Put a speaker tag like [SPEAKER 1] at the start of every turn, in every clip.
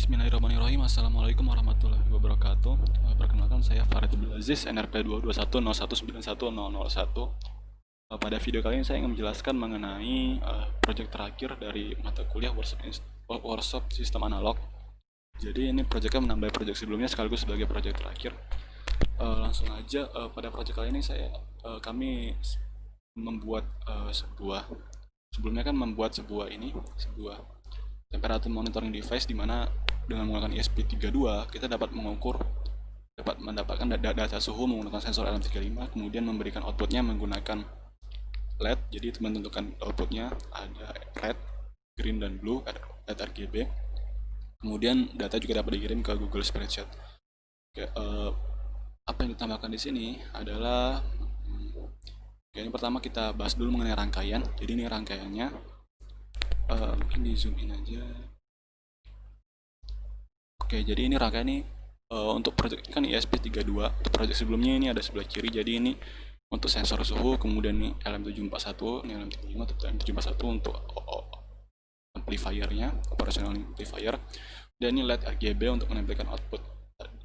[SPEAKER 1] Bismillahirrahmanirrahim. Assalamualaikum warahmatullahi wabarakatuh. Perkenalkan saya Farid Abdulaziz, NRP 22101910001. Pada video kali ini saya ingin menjelaskan mengenai proyek terakhir dari mata kuliah workshop sistem analog. Jadi ini proyeknya menambah proyek sebelumnya sekaligus sebagai proyek terakhir. Langsung aja pada proyek kali ini kami membuat sebelumnya kan membuat sebuah temperature monitoring device di mana dengan menggunakan ESP32 kita dapat mendapatkan data suhu menggunakan sensor LM35, kemudian memberikan outputnya menggunakan LED. Jadi menentukan outputnya ada red, green, dan blue, LED RGB. Kemudian data juga dapat dikirim ke Google Spreadsheet. Oke, apa yang ditambahkan di sini adalah ini pertama kita bahas dulu mengenai rangkaian. Jadi ini rangkaiannya. Mungkin di zoom in aja. Oke, jadi ini rangkaian ini untuk proyek ini kan ESP32. Untuk proyek sebelumnya ini ada sebelah kiri. Jadi ini untuk sensor suhu, kemudian ini LM741, ini LM35, LM741 untuk amplifiernya, operational amplifier. Dan ini LED RGB untuk menampilkan output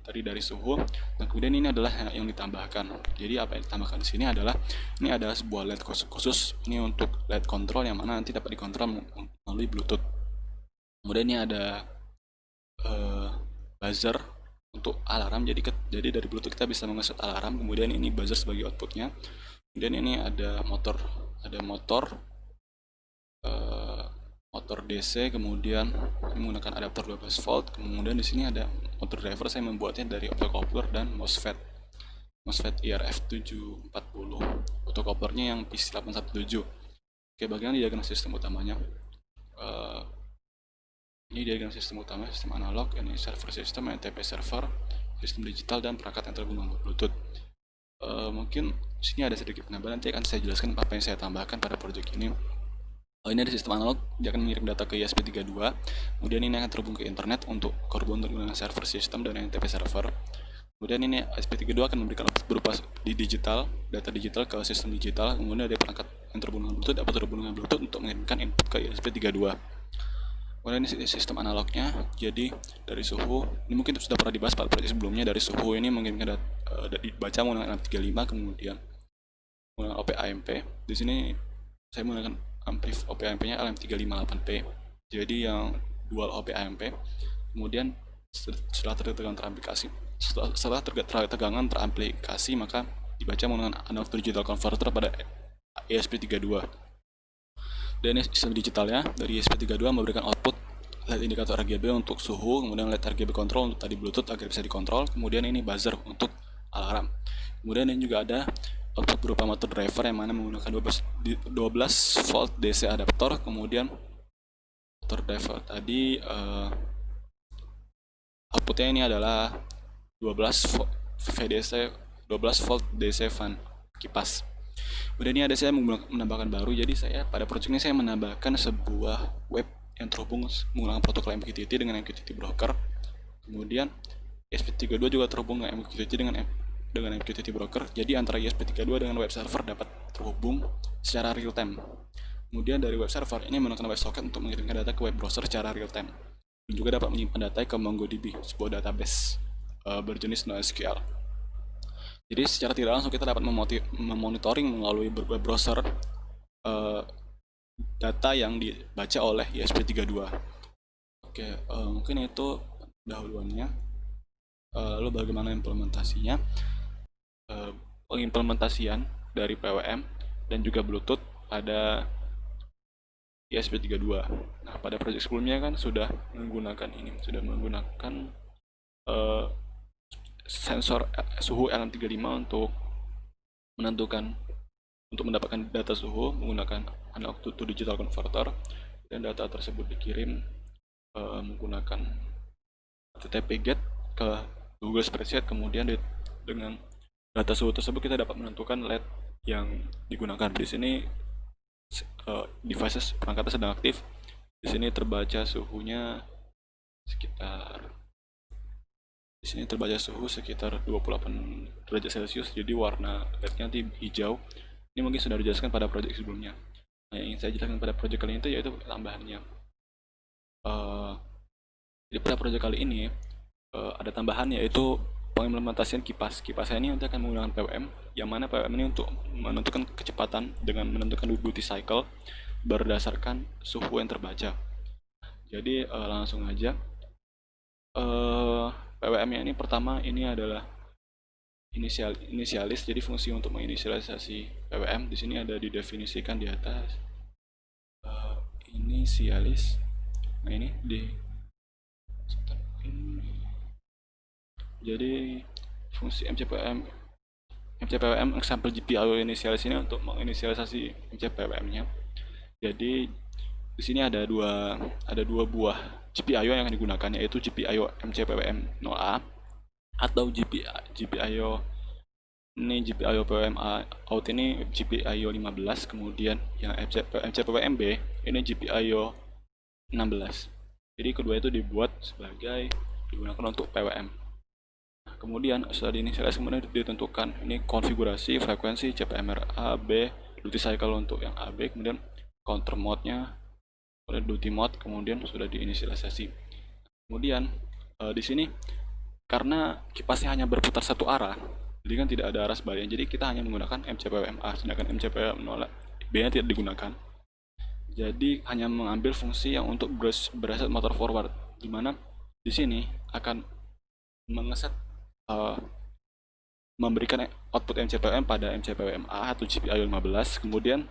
[SPEAKER 1] tadi dari suhu. Dan kemudian ini adalah yang ditambahkan. Jadi apa yang ditambahkan di sini adalah ini adalah sebuah LED khusus ini untuk LED control yang mana nanti dapat dikontrol melalui Bluetooth. Kemudian ini ada buzzer untuk alarm. Jadi dari Bluetooth kita bisa mengeset alarm. Kemudian ini buzzer sebagai outputnya. Kemudian ini ada motor DC, kemudian menggunakan adapter 12 volt. Kemudian di sini ada motor driver, saya membuatnya dari optocoupler dan MOSFET IRF740. Optocouplernya yang PC817. Oke, bagian diagram sistem utamanya. Ini diagram sistem utama, sistem analog, ini server system, NTP server, sistem digital, dan perangkat yang terhubung Bluetooth. Mungkin di sini ada sedikit penambahan, nanti akan saya jelaskan apa yang saya tambahkan pada project ini. Ini ada sistem analog, dia akan mengirim data ke ESP32, kemudian ini akan terhubung ke internet untuk dengan server system dan NTP server. Kemudian ini ESP32 akan memberikan output berupa data digital ke sistem digital. Kemudian ada perangkat yang terhubung dengan Bluetooth dapat terhubung dengan Bluetooth untuk mengirimkan input ke ESP32. Kemudian ini sistem analognya, jadi dari suhu, ini mungkin sudah pernah dibahas pada proyek sebelumnya. Dari suhu ini mengirimkan dibaca menggunakan LM35, kemudian menggunakan OP-AMP. Di sini saya menggunakan OP-AMP-nya LM358P, jadi yang dual OP-AMP. Kemudian setelah tegangan teraplikasi, maka dibaca menggunakan analog to digital converter pada ESP32. Dan sistem digitalnya dari ESP32 memberikan output LED indikator RGB untuk suhu, kemudian LED RGB control untuk tadi Bluetooth agar bisa dikontrol, kemudian ini buzzer untuk alarm. Kemudian ini juga ada output berupa motor driver yang mana menggunakan 12 volt DC adaptor. Kemudian motor driver tadi outputnya ini adalah 12 volt DC fan kipas. Kemudian ini ada saya menambahkan baru, jadi saya pada project ini saya menambahkan sebuah web yang terhubung menggunakan protokol MQTT dengan MQTT broker. Kemudian ESP32 juga terhubung dengan MQTT dengan MQTT broker. Jadi antara ESP32 dengan web server dapat terhubung secara real time. Kemudian dari web server ini menggunakan WebSocket untuk mengirimkan data ke web browser secara real time. Dan juga dapat menyimpan data ke MongoDB, sebuah database berjenis NoSQL. Jadi secara tidak langsung kita dapat memonitoring melalui web browser data yang dibaca oleh ESP32. Oke, mungkin itu dahuluannya. Lalu bagaimana implementasinya? Pengimplementasian dari PWM dan juga Bluetooth pada ESP32. Nah, pada proyek sebelumnya kan sudah menggunakan sensor suhu LM35 untuk mendapatkan data suhu menggunakan analog to digital converter, dan data tersebut dikirim menggunakan HTTP GET ke Google Spreadsheet. Kemudian dengan data suhu tersebut kita dapat menentukan LED yang digunakan. Di sini devices perangkatnya sedang aktif. Di sini terbaca suhunya sekitar 28 derajat Celcius, jadi warna LED-nya nanti hijau. Ini mungkin sudah dijelaskan pada proyek sebelumnya. Nah, yang ingin saya jelaskan pada proyek kali ini itu yaitu tambahannya Jadi pada proyek kali ini ada tambahan yaitu pengimplementasian kipas. Kipasnya ini nanti akan menggunakan PWM, yang mana PWM ini untuk menentukan kecepatan dengan menentukan duty cycle berdasarkan suhu yang terbaca. Jadi langsung aja. PWM-nya ini pertama ini adalah inisialis, jadi fungsi untuk menginisialisasi PWM di sini ada didefinisikan di atas. Inisialis. Nah ini di jadi fungsi MCPWM example GPIO inisialis ini untuk menginisialisasi MCPWM-nya. Jadi di sini ada dua buah GPIO yang digunakan, yaitu GPIO MCPWM 0A atau GPIO ini GPIO PWMA out ini GPIO 15, kemudian yang MCPWMB ini GPIO 16. Jadi kedua itu dibuat sebagai digunakan untuk PWM. Nah, kemudian setelah diinisialisasi kemudian ditentukan ini konfigurasi, frekuensi, CPMR A, B, duty cycle untuk yang AB, kemudian counter mode-nya, kemudian duty mode, kemudian sudah diinisialisasi. Kemudian di sini karena kipasnya hanya berputar satu arah, jadi kan tidak ada arah sebaliknya, jadi kita hanya menggunakan MCPWMA, sedangkan MCPWM0B-nya tidak digunakan. Jadi hanya mengambil fungsi yang untuk berasal motor forward, di mana di sini akan mengeset memberikan output MCPWM pada MCPWMA atau GPIO 15, kemudian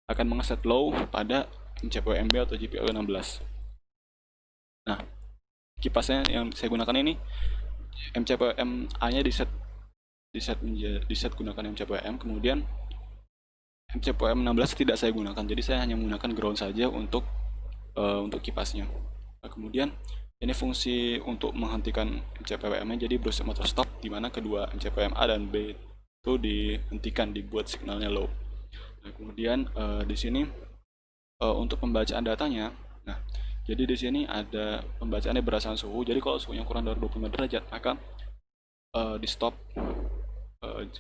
[SPEAKER 1] akan mengeset low pada MCPWMB atau GPIO 16. Nah, kipasnya yang saya gunakan ini MCPWMA-nya di set gunakan MCPWM, kemudian MCPWM 16 tidak saya gunakan, jadi saya hanya menggunakan ground saja untuk kipasnya. Nah, kemudian ini fungsi untuk menghentikan MCPWM-nya, jadi browser motor stop, di mana kedua MCPWM A dan B itu dihentikan, dibuat signalnya low. Nah, kemudian di sini untuk pembacaan datanya, nah jadi di sini ada pembacaannya berdasarkan suhu. Jadi kalau suhunya kurang dari 25 derajat maka di stop,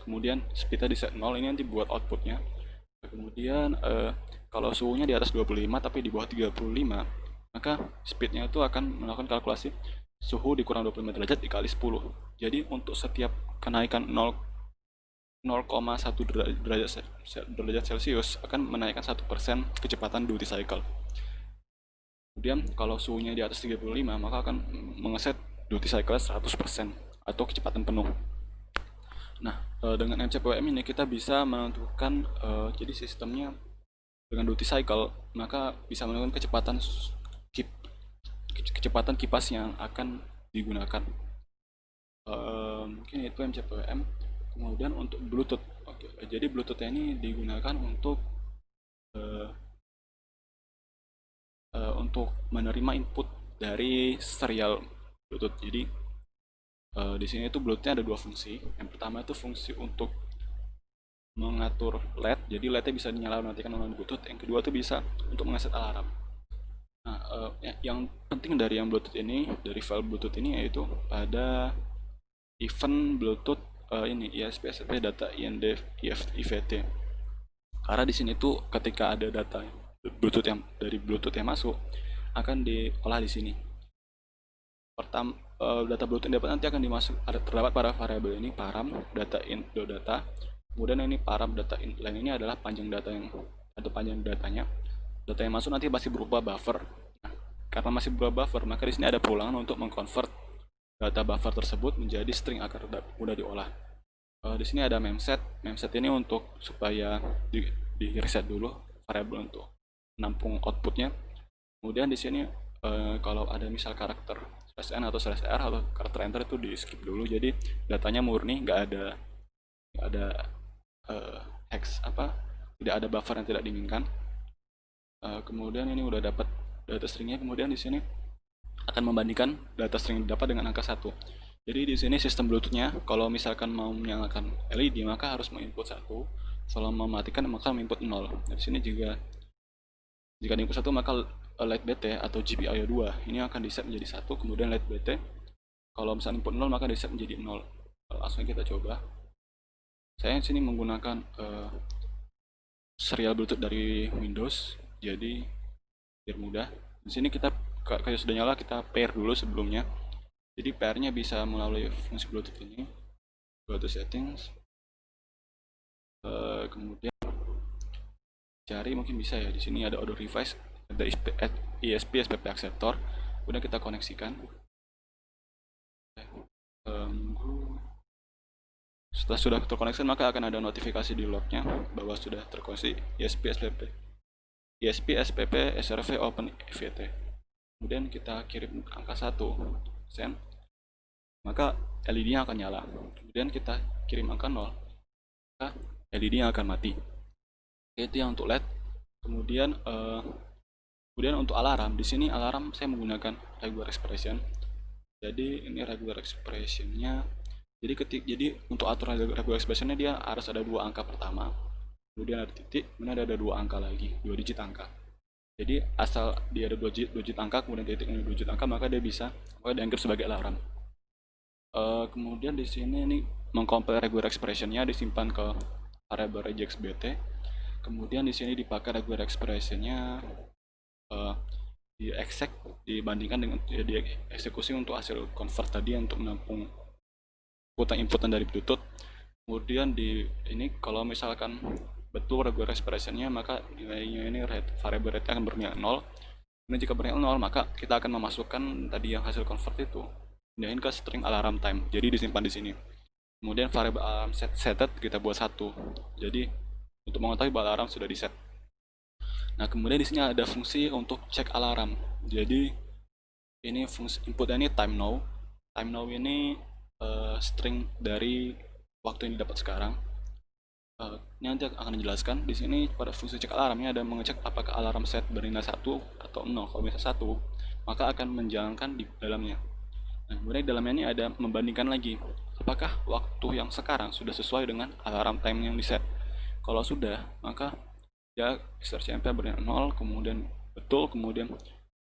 [SPEAKER 1] kemudian speednya di set 0, ini nanti buat outputnya. Kemudian kalau suhunya di atas 25 tapi di bawah 35, maka speednya itu akan melakukan kalkulasi suhu dikurang 25 derajat dikali 10. Jadi untuk setiap kenaikan 0,1 derajat Celcius akan menaikkan 1% kecepatan duty cycle. Kemudian kalau suhunya di atas 35 maka akan mengeset duty cycle 100% atau kecepatan penuh. Nah, dengan MCPWM ini kita bisa menentukan jadi sistemnya dengan duty cycle, maka bisa menentukan kecepatan kipas yang akan digunakan. Mungkin itu MCPWM. Kemudian untuk Bluetooth, jadi Bluetooth ini digunakan untuk menerima input dari serial Bluetooth. Jadi di sini itu Bluetooth-nya ada dua fungsi. Yang pertama itu fungsi untuk mengatur LED, jadi LED-nya bisa dinyalakan matikan melalui Bluetooth. Yang kedua itu bisa untuk mengeset alarm. Nah, yang penting dari yang Bluetooth ini, dari file Bluetooth ini, yaitu pada event Bluetooth ini ISP data IND IVT. Karena di sini tuh ketika ada data Bluetooth yang dari Bluetooth yang masuk akan diolah di sini. Pertama, data Bluetooth yang dapat nanti akan terdapat pada variabel ini param data in data. Kemudian ini param data in lain ini adalah panjang datanya. Data yang masuk nanti masih berupa buffer. Nah, karena masih berupa buffer, maka di sini ada perulangan untuk mengconvert data buffer tersebut menjadi string agar mudah diolah. Di sini ada memset. Memset ini untuk supaya di reset dulu variabel untuk menampung outputnya. Kemudian di sini kalau ada misal karakter /n atau /r atau karakter enter itu di skip dulu, jadi datanya murni, nggak ada hex tidak ada buffer yang tidak diinginkan. Kemudian ini udah dapat data stringnya, kemudian di sini akan membandingkan data string yang didapat dengan angka 1. Jadi di sini sistem Bluetooth-nya kalau misalkan mau menyalakan LED maka harus menginput 1, kalau mematikan maka menginput 0. Nah, di sini juga jika input 1 maka LED BT atau GPIO 2 ini akan di-set menjadi 1, kemudian LED BT kalau misalnya input 0 maka di-set menjadi 0. Langsung kita coba. Saya di sini menggunakan serial Bluetooth dari Windows, jadi biar mudah. Di sini kita Kalau sudah nyala kita pair dulu sebelumnya. Jadi pairnya bisa melalui fungsi Bluetooth ini, Bluetooth settings. Kemudian cari, mungkin bisa ya, di sini ada auto device, ada ISP SPP acceptor. Kemudian kita koneksikan. Setelah sudah terkoneksi, maka akan ada notifikasi di lognya bahwa sudah terkoneksi ISP SPP SRV Open EVT. Kemudian kita kirim angka 1 send, maka LED-nya akan nyala. Kemudian kita kirim angka 0, maka LED-nya akan mati. Itu yang untuk LED. Kemudian untuk alarm, di sini alarm saya menggunakan regular expression. Jadi ini regular expressionnya. Jadi untuk aturan regular expressionnya dia harus ada 2 angka pertama, kemudian ada titik, kemudian ada 2 angka lagi, 2 digit angka. Jadi asal dia ada 2 digit angka, kemudian titik, kemudian 2 digit angka, maka dia dianggap sebagai alarm. Kemudian di sini ini mengcompile regular expressionnya, disimpan ke variable regex.bt. Kemudian di sini dipakai regular expressionnya dibandingkan dengan dieksekusi untuk hasil convert tadi untuk menampung inputan dari Bluetooth. Kemudian di ini kalau misalkan betul regular expressionnya, maka nilainya ini variable rate akan bernilai 0. Dan jika bernilai 0, maka kita akan memasukkan tadi yang hasil convert itu pindahin ke string alarm time, jadi disimpan di sini. Kemudian variable alarm setted kita buat 1, jadi untuk mengetahui bahwa alarm sudah di set. Nah, kemudian di sini ada fungsi untuk cek alarm. Jadi ini fungsi inputnya ini time now. Time now ini string dari waktu yang didapat sekarang. Ini nanti akan dijelaskan. Di sini pada fungsi cek alarmnya ada mengecek apakah alarm set bernilai 1 atau 0. Kalau misalnya 1, maka akan menjalankan di dalamnya. Nah, kemudian di dalamnya ini ada membandingkan lagi apakah waktu yang sekarang sudah sesuai dengan alarm time yang di set. Kalau sudah, maka ya XRCMP bernilai 0, kemudian betul, kemudian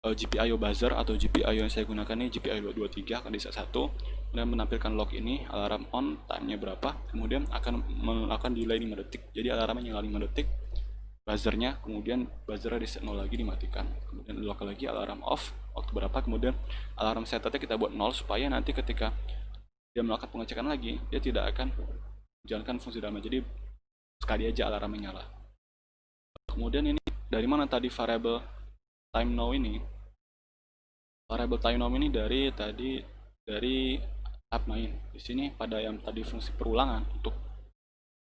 [SPEAKER 1] GPIO buzzer atau GPIO yang saya gunakan ini GPIO 223 akan di set 1, kemudian menampilkan log ini alarm on, time-nya berapa, kemudian akan melakukan delay 5 detik, jadi alarmnya nyala 5 detik, buzzernya, kemudian buzzernya di set 0 lagi, dimatikan, kemudian log lagi alarm off, waktu berapa, kemudian alarm setnya kita buat 0 supaya nanti ketika dia melakukan pengecekan lagi, dia tidak akan menjalankan fungsi dalamnya, jadi sekali aja alarmnya nyala. Kemudian ini dari mana tadi variable time now ini? Variable time now ini dari app main. Di sini pada yang tadi fungsi perulangan untuk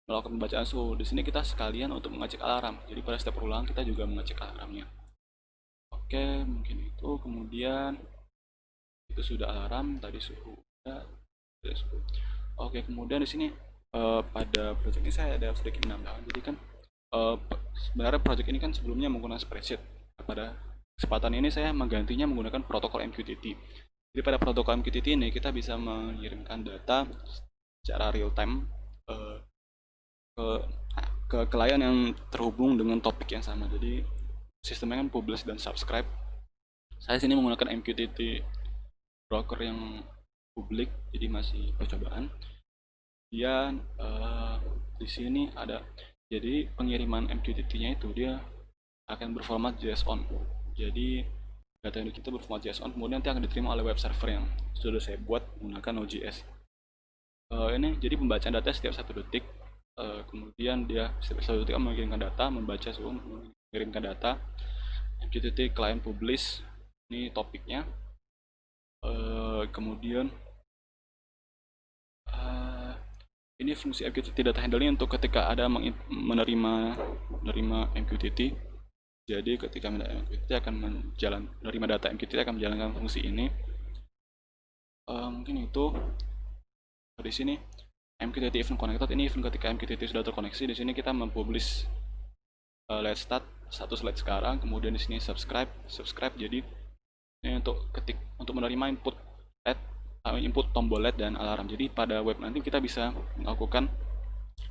[SPEAKER 1] melakukan pembacaan suhu. Di sini kita sekalian untuk mengecek alarm. Jadi pada setiap perulangan kita juga mengecek alarmnya. Oke, mungkin itu. Kemudian itu sudah alarm, tadi suhu. Oke, kemudian di sini pada project ini saya ada sedikit menambahkan. Jadi kan sebenarnya project ini kan sebelumnya menggunakan spreadsheet. Pada kesempatan ini saya menggantinya menggunakan protokol MQTT. Jadi pada protokol MQTT ini kita bisa mengirimkan data secara real time ke klien yang terhubung dengan topik yang sama. Jadi sistemnya kan publish dan subscribe. Saya sini menggunakan MQTT broker yang publik, jadi masih percobaan. Dia di sini ada, jadi pengiriman MQTT-nya itu dia akan berformat JSON. Jadi data yang kita berformat JSON, kemudian nanti akan diterima oleh web server yang sudah saya buat menggunakan Node.js. Ini jadi pembacaan data setiap 1 detik. Kemudian dia setiap 1 detik mengirimkan data, membaca suhu, mengirimkan data. MQTT client publish, ini topiknya. Kemudian ini fungsi MQTT data handling untuk ketika ada menerima MQTT. Jadi ketika MQTT akan menerima data MQTT akan menjalankan fungsi ini. Mungkin itu. Di sini MQTT event connected, ini event ketika MQTT sudah terkoneksi. Di sini kita mempublish let's start satu slide sekarang, kemudian di sini subscribe. Jadi ini untuk menerima input LED, input tombol LED dan alarm. Jadi pada web nanti kita bisa melakukan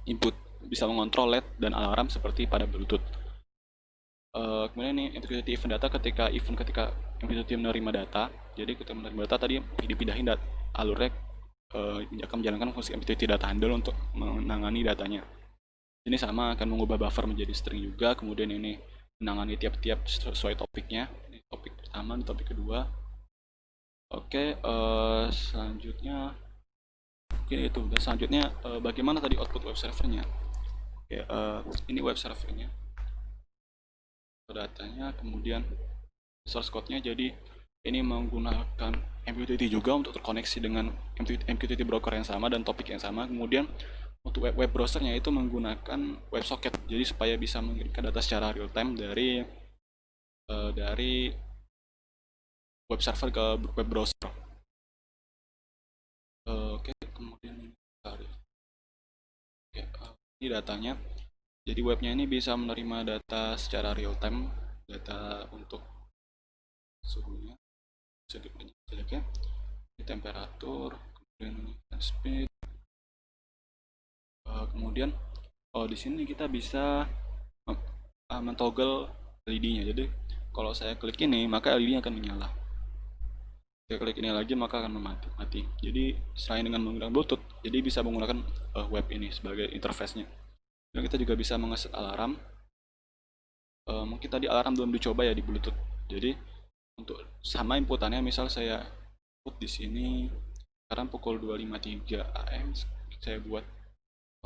[SPEAKER 1] input, bisa mengontrol LED dan alarm seperti pada Bluetooth. Kemudian ini MQTT event data ketika MQTT menerima data. Jadi ketika menerima data tadi dipindahin alurnya akan menjalankan fungsi MQTT data handle untuk menangani datanya. Ini sama akan mengubah buffer menjadi string juga. Kemudian ini menangani tiap-tiap sesuai topiknya. Ini topik pertama, di topik kedua. Oke, selanjutnya mungkin itu. Dan selanjutnya bagaimana tadi output web servernya? Oke, ini web servernya, datanya, kemudian source code-nya. Jadi ini menggunakan MQTT juga untuk terkoneksi dengan MQTT broker yang sama dan topik yang sama. Kemudian untuk web browsernya itu menggunakan WebSocket, jadi supaya bisa mengirimkan data secara real time dari web server ke web browser. Oke, kemudian ini datanya. Jadi webnya ini bisa menerima data secara real time, data untuk suhunya, sedikit temperatur, kemudian speed. Kemudian di sini kita bisa mentoggle LED-nya. Jadi kalau saya klik ini, maka LED-nya akan menyala. Saya klik ini lagi, maka akan mati. Jadi selain dengan menggunakan Bluetooth, jadi bisa menggunakan web ini sebagai interface-nya. Dan kita juga bisa mengeset alarm. Mungkin tadi alarm belum dicoba ya di Bluetooth. Jadi untuk sama inputannya, misal saya input di sini sekarang pukul 2.53 AM, saya buat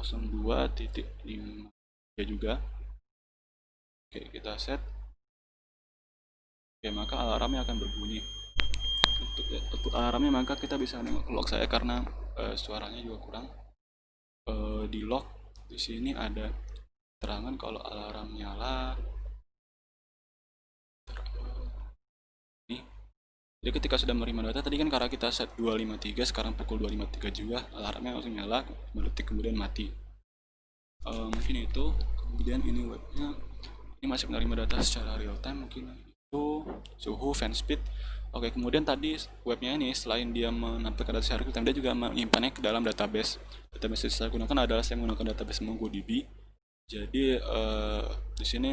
[SPEAKER 1] 02.5 juga. Oke, kita set. Oke, maka alarmnya akan berbunyi. Untuk alarmnya, maka kita bisa nengok log saya karena suaranya juga kurang. Di log di sini ada terangan kalau alarm nyala. Nih. Jadi ketika sudah menerima data, tadi kan karena kita set 2.53, sekarang pukul 2.53 juga, alarmnya langsung nyala, 5 detik kemudian mati. Mungkin itu. Kemudian ini webnya, ini masih menerima data secara real time, mungkin itu suhu, fan speed. Oke, kemudian tadi webnya ini selain dia menampilkan data secara real time, dia juga menyimpannya ke dalam database. Database yang saya gunakan adalah saya menggunakan database MongoDB. Jadi di sini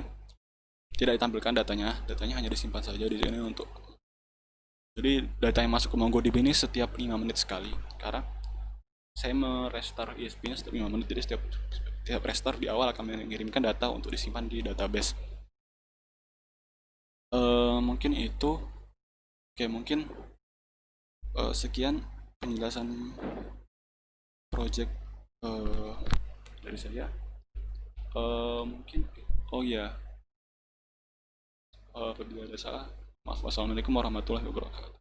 [SPEAKER 1] tidak ditampilkan datanya hanya disimpan saja di sini untuk. Jadi data yang masuk ke MongoDB ini setiap 5 menit sekali. Karena saya merestart ESP-nya setiap 5 menit, jadi setiap restart di awal akan mengirimkan data untuk disimpan di database. Mungkin itu. Oke, mungkin sekian penjelasan project dari saya. Mungkin oh ya, apabila ada salah, maaf. Wassalamualaikum warahmatullahi wabarakatuh.